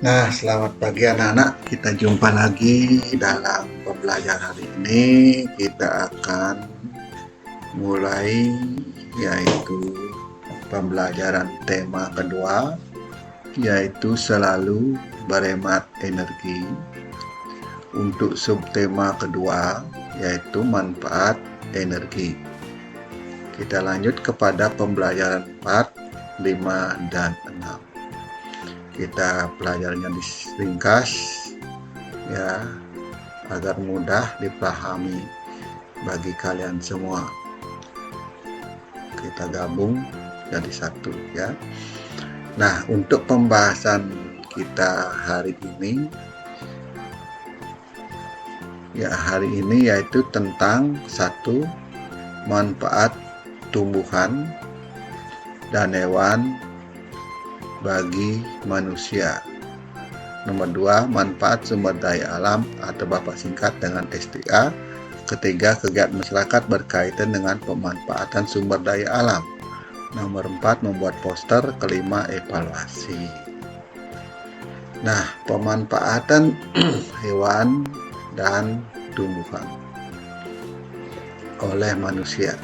Nah, selamat pagi anak-anak. Kita jumpa lagi dalam pembelajaran hari ini. Kita akan mulai yaitu pembelajaran tema kedua, yaitu selalu berhemat energi. Untuk subtema kedua, yaitu manfaat energi. Kita lanjut kepada pembelajaran part 5 dan 6. Kita pelajarannya diringkas ya agar mudah dipahami bagi kalian semua. Kita gabung jadi satu ya. Nah, untuk pembahasan kita hari ini yaitu tentang satu, manfaat tumbuhan dan hewan bagi manusia. Nomor 2, manfaat sumber daya alam atau bapak singkat dengan SDA. Ketiga, kegiatan masyarakat berkaitan dengan pemanfaatan sumber daya alam. Nomor 4, membuat poster. Kelima, evaluasi. Nah, pemanfaatan hewan dan tumbuhan oleh manusia.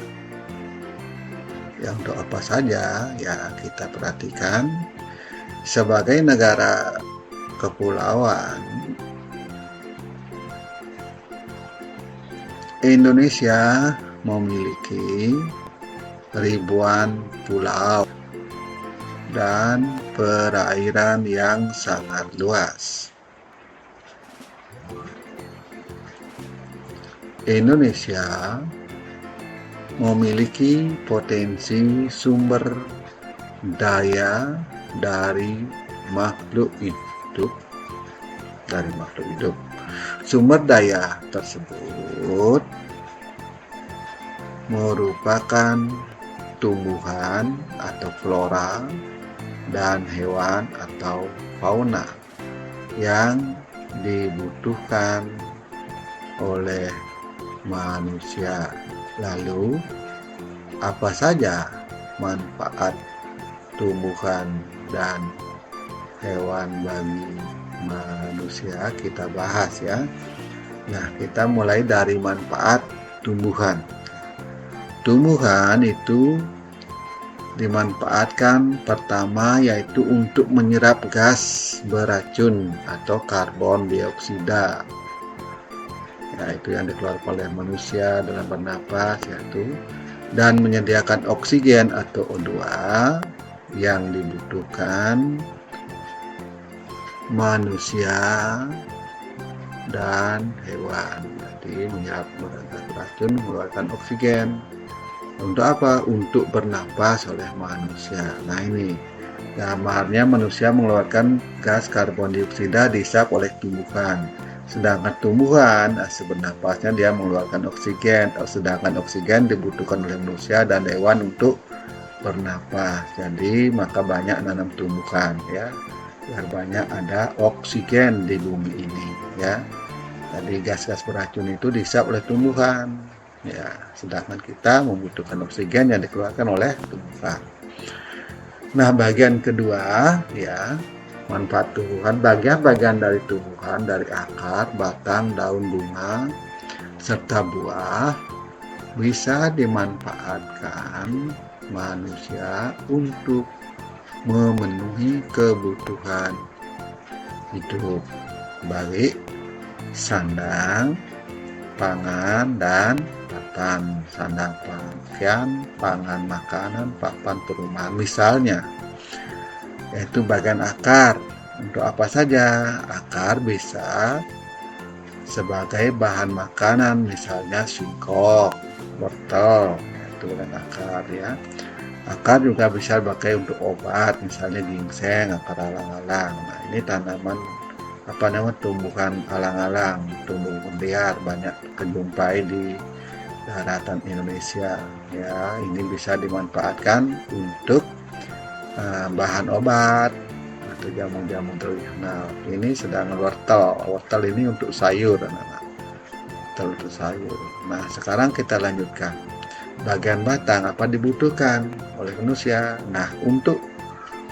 Yang untuk apa saja ya kita perhatikan. Sebagai negara kepulauan, Indonesia memiliki ribuan pulau dan perairan yang sangat luas. Indonesia memiliki potensi sumber daya dari makhluk hidup. Sumber daya tersebut merupakan tumbuhan atau flora dan hewan atau fauna yang dibutuhkan oleh manusia. Lalu, apa saja manfaat tumbuhan dan hewan bagi manusia? Kita bahas ya. Nah, kita mulai dari manfaat tumbuhan. Tumbuhan itu dimanfaatkan pertama yaitu untuk menyerap gas beracun atau karbon dioksida. Ya, itu yang dikeluarkan oleh manusia dalam bernapas yaitu, dan menyediakan oksigen atau O2 yang dibutuhkan manusia dan hewan. Jadi menyerap racun, mengeluarkan oksigen. Untuk apa? Untuk bernapas oleh manusia. Nah, ini gambarnya manusia mengeluarkan gas karbon dioksida diserap oleh tumbuhan. Sedangkan tumbuhan bernapasnya dia mengeluarkan oksigen. Sedangkan oksigen dibutuhkan oleh manusia dan hewan untuk bernapas. Jadi maka banyak nanam tumbuhan ya, biar banyak ada oksigen di bumi ini ya. Jadi gas-gas beracun itu diserap oleh tumbuhan ya, sedangkan kita membutuhkan oksigen yang dikeluarkan oleh tumbuhan. Nah, bagian kedua ya, manfaat tumbuhan. Bagian-bagian dari tumbuhan, dari akar, batang, daun, bunga, serta buah bisa dimanfaatkan manusia untuk memenuhi kebutuhan hidup, baik sandang, pangan, dan papan. Sandang pakaian, pangan makanan, papan perumahan. Misalnya, yaitu bagian akar. Untuk apa saja? Akar bisa sebagai bahan makanan, misalnya singkong, wortel, itu kan akar ya. Akar juga bisa dipakai untuk obat, misalnya ginseng, akar alang-alang. Nah, ini tanaman tumbuhan alang-alang, tumbuhan liar, banyak dijumpai di daratan Indonesia ya. Ini bisa dimanfaatkan untuk bahan obat atau jamu-jamu tradisional. Ini sedangkan wortel ini untuk sayur anak-anak. Untuk sayur. Nah, sekarang kita lanjutkan. Bagian batang apa dibutuhkan oleh manusia? Nah, untuk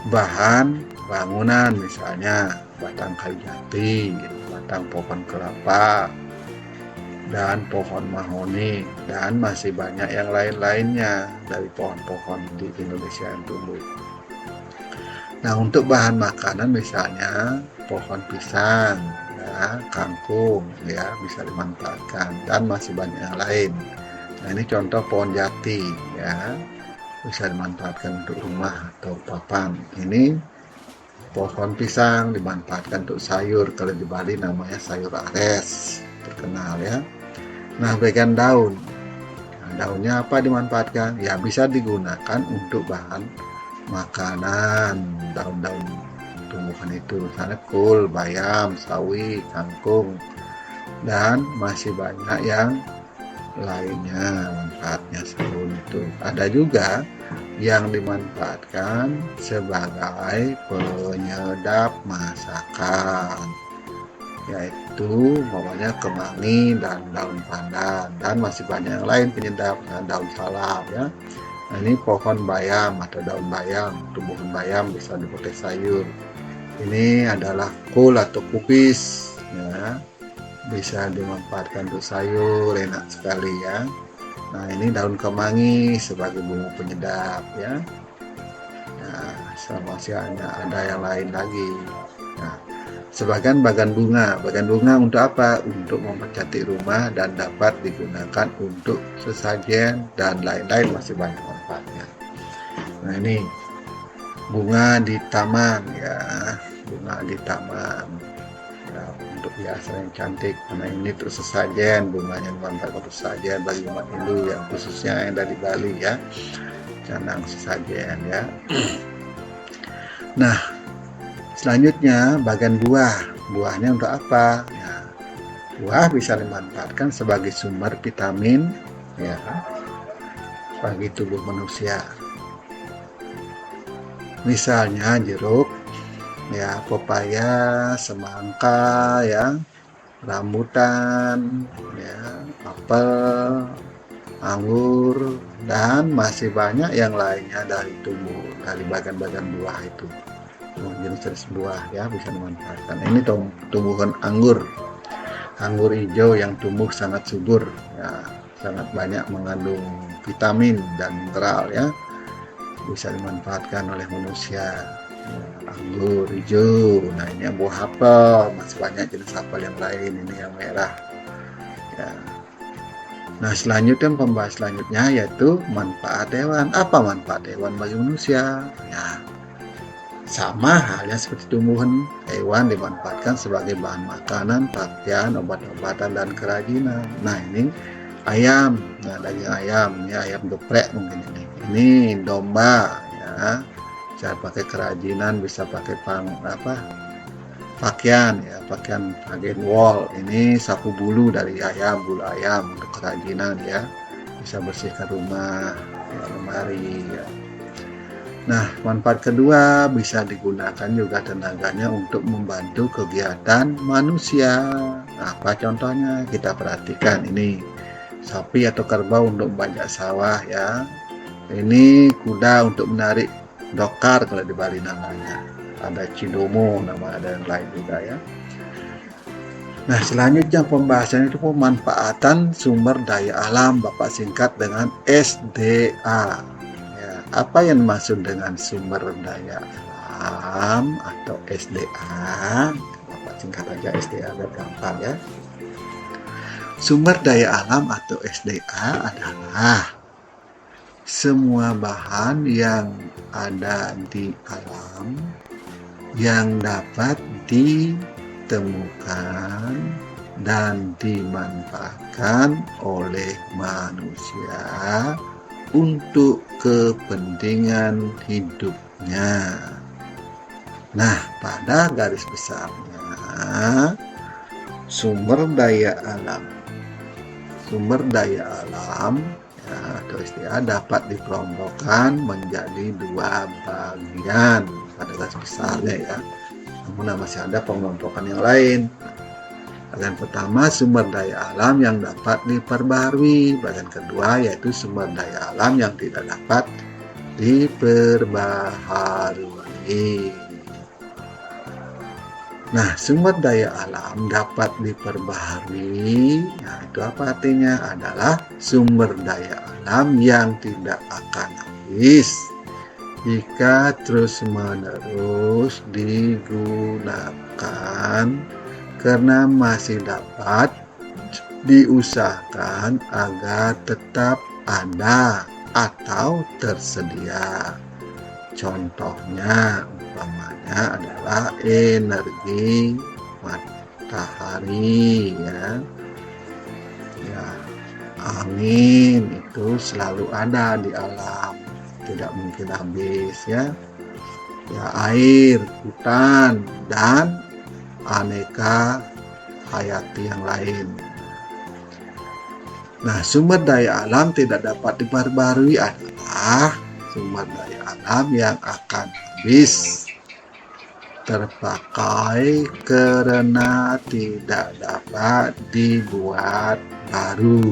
bahan bangunan misalnya batang kayu jati, batang pohon kelapa, dan pohon mahoni, dan masih banyak yang lain-lainnya dari pohon-pohon di Indonesia yang tumbuh. Nah, untuk bahan makanan misalnya pohon pisang, ya, kangkung, ya, bisa dimanfaatkan, dan masih banyak yang lain. Nah, ini contoh pohon jati, ya, bisa dimanfaatkan untuk rumah atau papan. Ini pohon pisang dimanfaatkan untuk sayur, kalau di Bali namanya sayur ares, terkenal ya. Nah, bagian daun. Nah, daunnya apa dimanfaatkan? Ya, bisa digunakan untuk bahan makanan, daun-daun tumbuhan itu, misalnya kul, bayam, sawi, kangkung, dan masih banyak yang lainnya manfaatnya sabun itu. Ada juga yang dimanfaatkan sebagai penyedap masakan, yaitu namanya kemangi dan daun pandan, dan masih banyak yang lain penyedap, daun salam ya. Nah, ini pohon bayam atau daun bayam, tumbuhan bayam bisa dipakai sayur. Ini adalah kul atau kubis, ya, bisa dimanfaatkan untuk sayur, enak sekali ya. Nah, ini daun kemangi sebagai bumbu penyedap ya. Nah, masih ada yang lain lagi. Nah, sebagian bagian bunga untuk apa? Untuk mempercantik rumah dan dapat digunakan untuk sesajen dan lain-lain, masih banyak manfaatnya. Nah, ini bunga di taman ya, bunga di taman ya, untuk hiasan yang cantik. Karena ini terus sesajen, bunganya dimanfaatkan untuk sesajen bagi umat Hindu yang khususnya yang dari Bali ya, canang sesajen ya. Nah, selanjutnya bagian buahnya untuk apa ya? Buah bisa dimanfaatkan sebagai sumber vitamin ya bagi tubuh manusia. Misalnya jeruk ya, pepaya, semangka ya, rambutan ya, apel, anggur, dan masih banyak yang lainnya dari bagian-bagian buah itu, jenis-jenis buah ya bisa dimanfaatkan. Ini tumbuhan anggur hijau yang tumbuh sangat subur ya, sangat banyak mengandung vitamin dan mineral ya, bisa dimanfaatkan oleh manusia. Anggur hijau, nah ini yang buah apel, masih banyak jenis apel yang lain, ini yang merah ya. Nah, pembahas selanjutnya yaitu manfaat hewan. Apa manfaat hewan bagi manusia? Ya, sama halnya seperti tumbuhan, hewan dimanfaatkan sebagai bahan makanan, pakaian, obat-obatan, dan kerajinan. Nah, ini ayam, nah daging ayam, ini ayam geprek mungkin ini domba ya, bisa pakai kerajinan, bisa pakai pakaian ya, pakaian wol. Ini sapu bulu dari ayam, bulu ayam untuk kerajinan ya, bisa bersihkan rumah ya, lemari ya. Nah, manfaat kedua bisa digunakan juga tenaganya untuk membantu kegiatan manusia. Nah, apa contohnya? Kita perhatikan ini sapi atau kerbau untuk membajak sawah ya. Ini kuda untuk menarik dokar kalau di Bali namanya. Ada cidomo, nama ada yang lain juga ya. Nah, selanjutnya pembahasan itu pemanfaatan sumber daya alam, Bapak singkat dengan SDA. Ya, apa yang dimaksud dengan sumber daya alam atau SDA? Bapak singkat aja SDA biar gampang ya. Sumber daya alam atau SDA adalah semua bahan yang ada di alam yang dapat ditemukan dan dimanfaatkan oleh manusia untuk kepentingan hidupnya. Nah, pada garis besarnya sumber daya alam ya, atau SDA dapat dikelompokkan menjadi dua bagian pada garis besarnya ya. Namun masih ada pengelompokan yang lain. Bagian pertama sumber daya alam yang dapat diperbaharui. Bagian kedua yaitu sumber daya alam yang tidak dapat diperbaharui. Nah, sumber daya alam dapat diperbaharui. Nah, itu apa artinya? Adalah sumber daya alam yang tidak akan habis jika terus-menerus digunakan karena masih dapat diusahakan agar tetap ada atau tersedia. Contohnya umpamanya adalah energi matahari ya. Ya, angin itu selalu ada di alam, tidak mungkin habis ya. Ya, air, hutan dan aneka hayati yang lain. Nah, sumber daya alam tidak dapat diperbarui adalah sumber daya alam yang akan habis terpakai karena tidak dapat dibuat baru.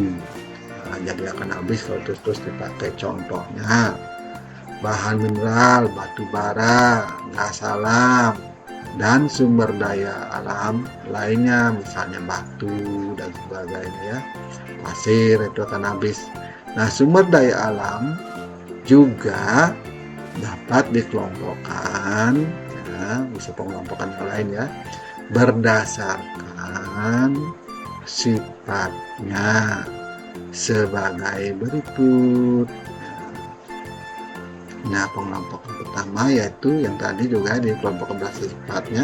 Nah, jadi akan habis kalau terus dipakai. Contohnya bahan mineral, batu bara, gas alam, dan sumber daya alam lainnya, misalnya batu dan sebagainya ya, pasir itu akan habis. Nah, sumber daya alam juga dapat dikelompokkan ya, bisa pengelompokan yang lain ya, berdasarkan sifatnya sebagai berikut. Nah, pengelompokan pertama yaitu yang tadi juga dikelompokkan berdasarkan sifatnya.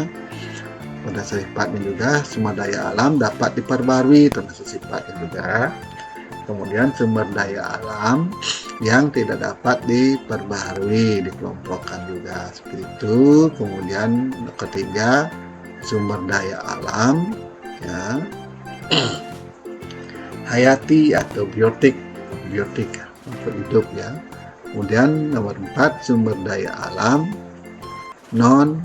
Berdasarkan sifatnya juga sumber daya alam dapat diperbarui termasuk sifatnya juga. Kemudian sumber daya alam yang tidak dapat diperbarui dikelompokkan juga seperti itu. Kemudian ketiga, sumber daya alam ya hayati atau biotik hidup ya. Kemudian nomor 4, sumber daya alam non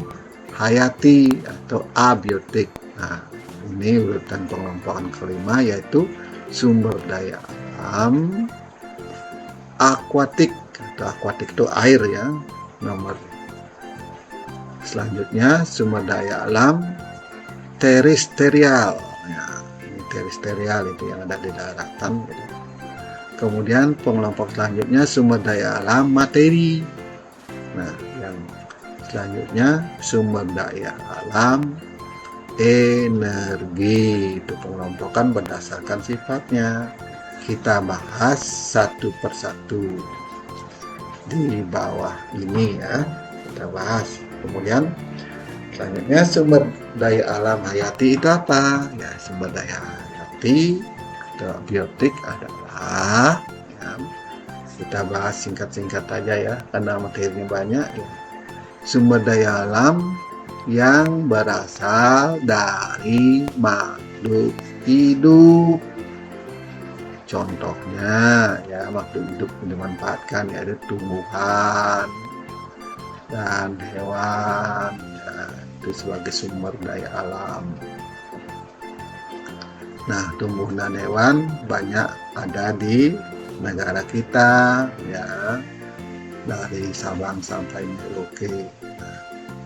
hayati atau abiotik. Nah, ini urutan pengelompokan kelima yaitu sumber daya alam akuatik atau akuatik itu air ya. Nomor selanjutnya sumber daya alam terestrial. Ya, ini terestrial itu yang ada di daratan gitu. Kemudian pengelompok selanjutnya sumber daya alam materi. Nah, yang selanjutnya sumber daya alam energi. Itu pengelompokan berdasarkan sifatnya. Kita bahas satu persatu di bawah ini ya. Kita bahas. Kemudian selanjutnya sumber daya alam hayati itu apa? Ya, sumber daya hayati atau biotik adalah ya, kita bahas singkat-singkat aja ya karena materinya banyak ya. Sumber daya alam yang berasal dari makhluk hidup. Contohnya ya makhluk hidup dimanfaatkan yaitu tumbuhan dan hewan ya, itu sebagai sumber daya alam. Nah, tumbuhan dan hewan banyak ada di negara kita ya, dari Sabang sampai Merauke. Nah,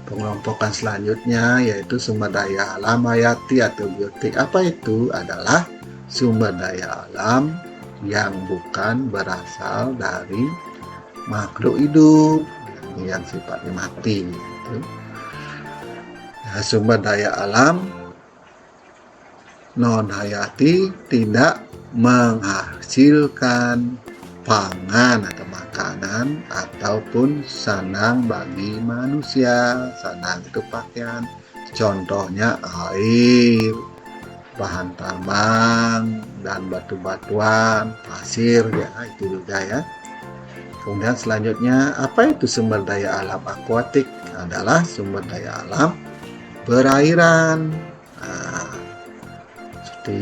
pengelompokan selanjutnya yaitu sumber daya alam hayati atau biotik. Apa itu? Adalah sumber daya alam yang bukan berasal dari makhluk hidup yang sifatnya mati. Nah, sumber daya alam non hayati tidak menghasilkan pangan atau makanan ataupun sandang bagi manusia. Sandang itu pakaian. Contohnya air, bahan tambang dan batu-batuan, pasir ya, itu juga ya. Kemudian selanjutnya, apa itu sumber daya alam akuatik? Adalah sumber daya alam perairan. Nah, seperti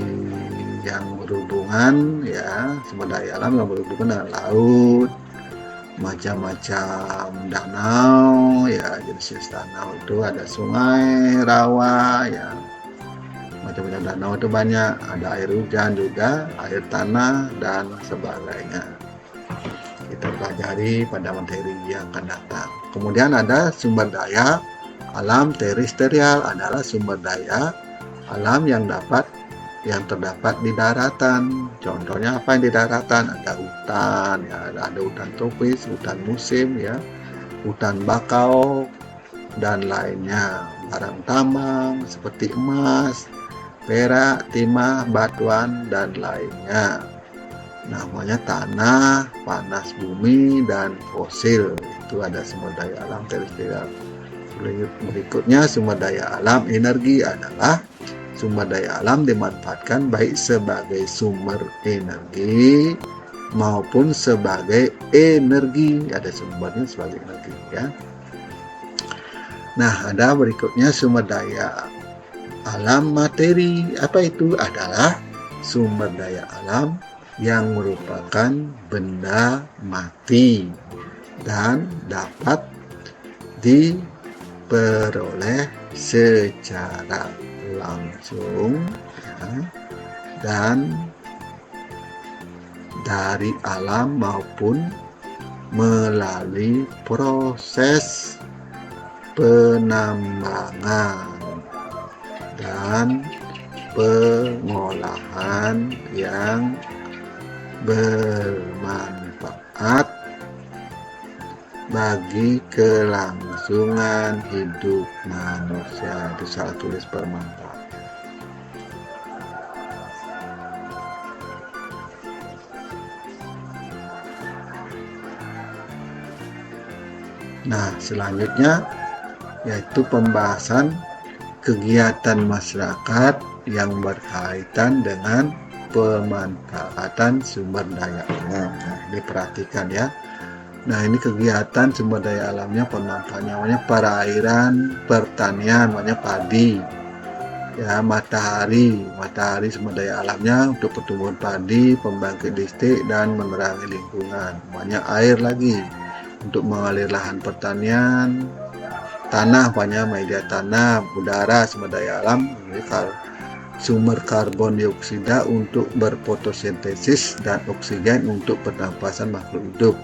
yang berhubungan ya, sumber daya alam yang berhubungan dengan laut, macam-macam danau ya, jenis danau itu ada sungai, rawa ya, macam-macam danau itu banyak, ada air hujan juga, air tanah dan sebagainya. Kita pelajari pada materi yang akan datang. Kemudian ada sumber daya alam terestrial adalah sumber daya alam yang terdapat di daratan. Contohnya apa yang di daratan? Ada hutan, ya, ada hutan tropis, hutan musim, ya, hutan bakau dan lainnya. Barang tambang seperti emas, perak, timah, batuan dan lainnya. Namanya tanah, panas bumi, dan fosil. Itu ada sumber daya alam terestrial. Berikutnya sumber daya alam energi adalah sumber daya alam dimanfaatkan baik sebagai sumber energi maupun sebagai energi. Ada sumbernya sebagai energi, ya. Nah, ada berikutnya sumber daya alam materi. Apa itu? Adalah sumber daya alam yang merupakan benda mati dan dapat diperoleh secara langsung, ya, dan dari alam maupun melalui proses penambangan dan pengolahan yang bermanfaat bagi kelangsungan hidup manusia. Itu salah tulis bermanfaat. Nah, selanjutnya yaitu pembahasan kegiatan masyarakat yang berkaitan dengan pemanfaatan sumber daya alam. Nah, diperhatikan, ya. Nah, ini kegiatan sumber daya alamnya, pemanfaatannya, namanya perairan, pertanian, namanya padi, ya, matahari sumber daya alamnya untuk pertumbuhan padi, pembangkit listrik dan menerangi lingkungan. Namanya air lagi untuk mengalir lahan pertanian, tanah banyak media tanam, udara sumber daya alam, sumber karbon dioksida untuk berfotosintesis dan oksigen untuk pernapasan makhluk hidup.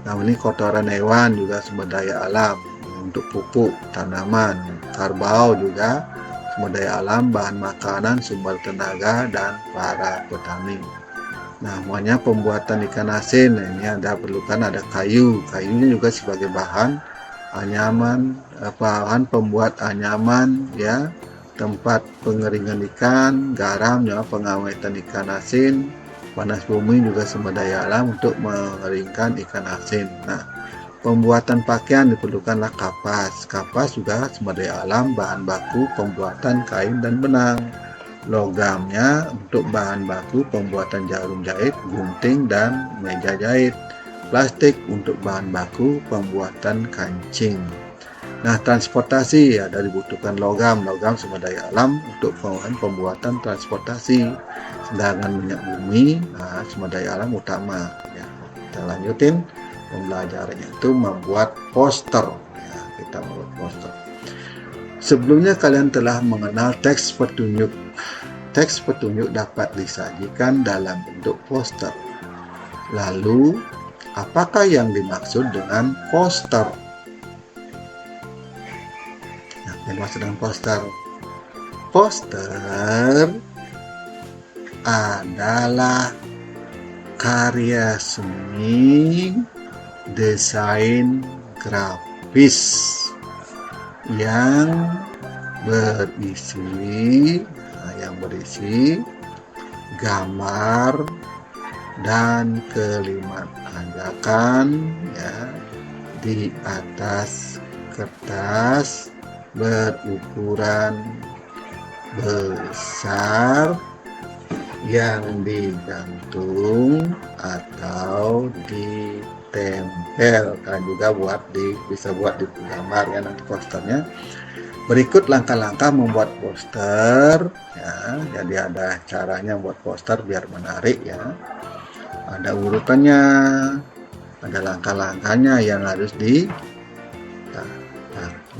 Nah, ini kotoran hewan juga sumber daya alam untuk pupuk tanaman. Karbau juga sumber daya alam, bahan makanan, sumber tenaga, dan para petani. Nah, namanya pembuatan ikan asin. Nah, ini perlukan ada kayu. Kayu ini juga sebagai bahan anyaman, bahan pembuat anyaman, ya, tempat pengeringan ikan, garam, ya, pengawetan ikan asin. Panas bumi juga sumber daya alam untuk mengeringkan ikan asin. Nah, pembuatan pakaian diperlukanlah kapas. Kapas juga sumber daya alam, bahan baku pembuatan kain dan benang. Logamnya untuk bahan baku pembuatan jarum jahit, gunting, dan meja jahit. Plastik untuk bahan baku pembuatan kancing. Nah, transportasi ada dibutuhkan logam sumber daya alam untuk pembuatan transportasi. Sedangkan minyak bumi, nah, sumber daya alam utama. Ya, kita lanjutin pembelajarannya, itu membuat poster. Ya, kita membuat poster. Sebelumnya kalian telah mengenal teks petunjuk. Teks petunjuk dapat disajikan dalam bentuk poster. Lalu, apakah yang dimaksud dengan poster? Nah, yang dimaksud dengan poster. Poster adalah karya seni desain grafis yang berisi gambar dan kalimat ajakan, ya, di atas kertas berukuran besar yang digantung atau ditempel. Kan juga bisa buat di gambar, ya, nanti posternya. Berikut langkah-langkah membuat poster, ya. Jadi ada caranya buat poster biar menarik, ya. Ada urutannya, ada langkah-langkahnya yang harus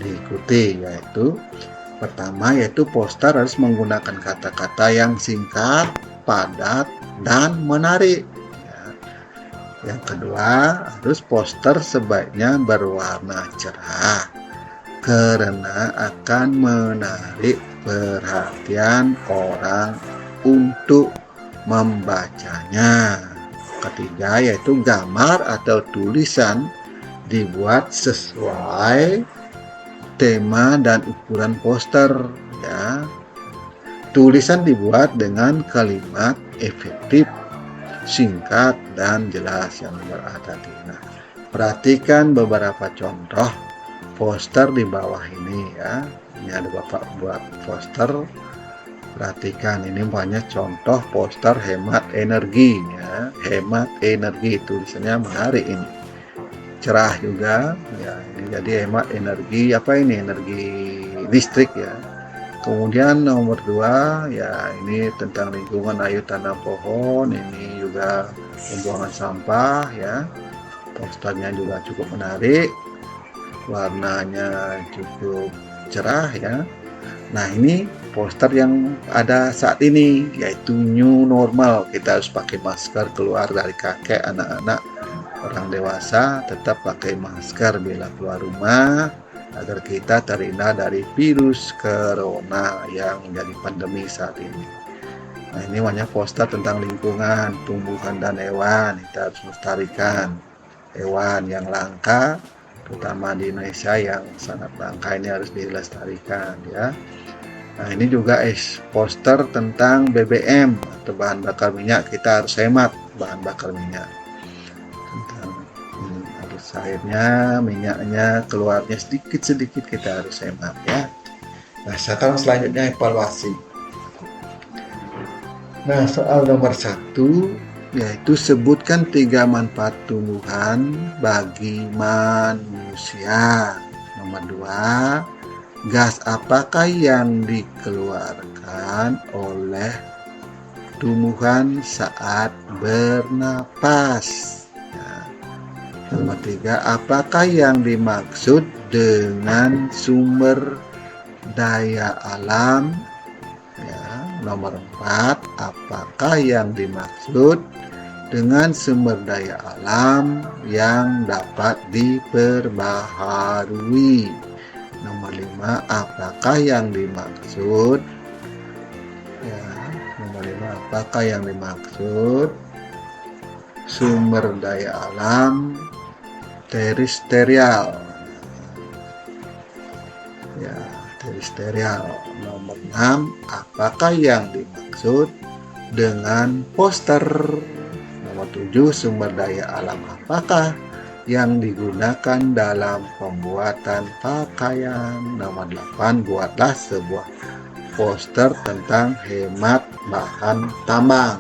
diikuti, yaitu pertama yaitu poster harus menggunakan kata-kata yang singkat, padat, dan menarik. Ya. Yang kedua, harus poster sebaiknya berwarna cerah karena akan menarik perhatian orang untuk membacanya. Ketiga yaitu gambar atau tulisan dibuat sesuai tema dan ukuran poster ya. Tulisan dibuat dengan kalimat efektif, singkat dan jelas yang berarti. Nah, perhatikan beberapa contoh poster di bawah ini ya. Ini ada Bapak buat poster. Perhatikan ini banyak contoh poster hemat energi ya. Hemat energi, tulisannya menarik ini. Cerah juga ya, ini jadi hemat energi apa ini, energi listrik ya. Kemudian nomor 2 ya, ini tentang lingkungan, ayo tanam pohon. Ini juga pembuangan sampah ya. Posternya juga cukup menarik, warnanya cukup cerah ya. Nah, ini poster yang ada saat ini yaitu new normal. Kita harus pakai masker keluar, dari kakek, anak-anak, orang dewasa tetap pakai masker bila keluar rumah agar kita terhindar dari virus corona yang menjadi pandemi saat ini. Nah, ini banyak poster tentang lingkungan, tumbuhan dan hewan. Kita harus melestarikan hewan yang langka, terutama di Indonesia yang sangat langka, ini harus dilestarikan ya. Nah, ini juga poster tentang BBM atau bahan bakar minyak. Kita harus hemat bahan bakar minyak. Harus airnya, minyaknya keluarnya sedikit-sedikit, kita harus hemat ya. Nah, sekarang selanjutnya evaluasi. Nah, soal nomor 1 yaitu sebutkan 3 manfaat tumbuhan bagi manusia. Nomor 2, gas apakah yang dikeluarkan oleh tumbuhan saat bernapas? Nomor 3, apakah yang dimaksud dengan sumber daya alam? Ya. Nomor 4, apakah yang dimaksud dengan sumber daya alam yang dapat diperbaharui? Nomor 5, apakah yang dimaksud apakah yang dimaksud sumber daya alam terestrial ya, terestrial. Nomor 6, apakah yang dimaksud dengan poster? Nomor 7, sumber daya alam apakah yang digunakan dalam pembuatan pakaian? Nomor 8, buatlah sebuah poster tentang hemat bahan tambang.